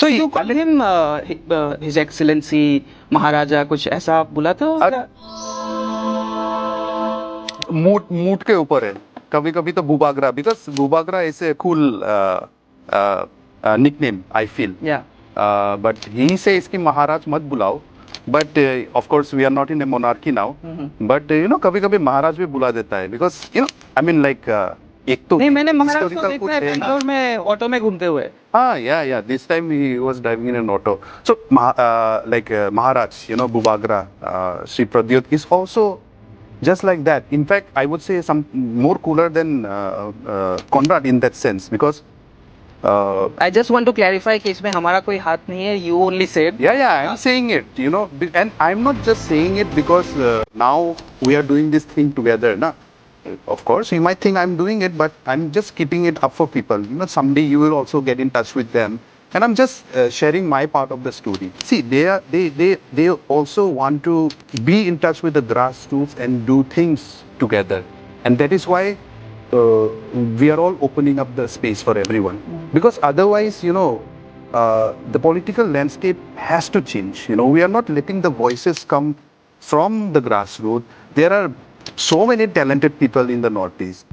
So you call him His Excellency Maharaja, कुछ ऐसा बोला था? मूड के ऊपर है. कभी कभी तो बुबाग्रा, because बुबाग्रा is a cool nickname, I feel. Yeah. But he says कि महाराज मत बुलाओ. But of course we are not in a monarchy now. But कभी कभी महाराज भी बुला देता है, because I mean like एक तो नहीं, मैंने महाराज को देखा है बेंगलोर में ऑटो में घूमते हुए. Yeah. This time he was driving in an auto. So Maharaj, Bubagra, Sri Pradyot is also just like that. In fact, I would say some more cooler than Conrad in that sense, because I just want to clarify कि इसमें हमारा कोई हाथ नहीं है. You only said. Yeah, I'm saying it, and I'm not just saying it because now we are doing this thing together, na. Of course, you might think I'm doing it, but I'm just keeping it up for people. Someday you will also get in touch with them, and I'm just sharing my part of the story. See, they also want to be in touch with the grassroots and do things together, and that is why we are all opening up the space for everyone. Because otherwise, the political landscape has to change. We are not letting the voices come from the grassroots. There are so many talented people in the Northeast.